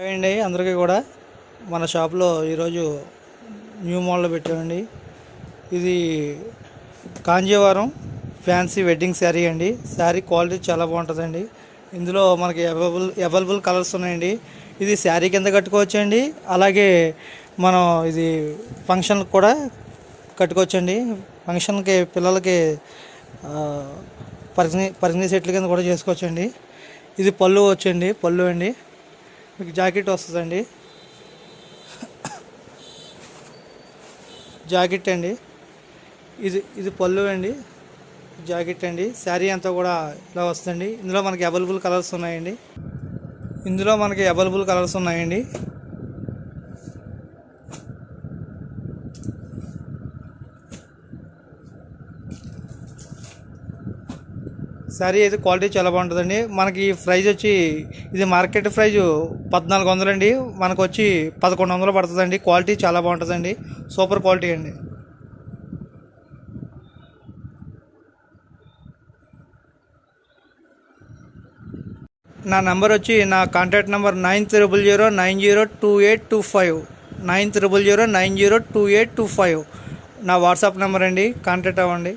అండి అందరికీ కూడా మన షాప్లో ఈరోజు న్యూ మోడల్ పెట్టామండి. ఇది కాంజీవరం ఫ్యాన్సీ వెడ్డింగ్ శారీ అండి. శారీ క్వాలిటీ చాలా బాగుంటుందండి. ఇందులో మనకి అవైలబుల్ కలర్స్ ఉన్నాయండి. ఇది శారీ కింద కట్టుకోవచ్చండి. అలాగే మనం ఇది ఫంక్షన్కి కూడా కట్టుకోవచ్చండి. ఫంక్షన్కి పిల్లలకి పరిగిణి సెట్ల కింద కూడా చేసుకోవచ్చండి. ఇది పళ్ళు వచ్చండి, పళ్ళు అండి. మీకు జాకెట్ వస్తుందండి, జాకెట్ అండి. ఇది పళ్ళు అండి, జాకెట్ అండి. శారీ అంతా కూడా ఇలా వస్తుందండి. ఇందులో మనకి అవైలబుల్ కలర్స్ ఉన్నాయండి. శారీ అయితే క్వాలిటీ చాలా బాగుంటుందండి. మనకి ప్రైజ్ వచ్చి ఇది మార్కెట్ ప్రైజ్ 1400 అండి. మనకు వచ్చి 1100 పడుతుందండి. క్వాలిటీ చాలా బాగుంటుందండి, సూపర్ క్వాలిటీ అండి. నా నెంబర్ వచ్చి నా కాంటాక్ట్ నెంబర్ 9009028225 9009028225 నా వాట్సాప్ నెంబర్ అండి. కాంటాక్ట్ అవ్వండి.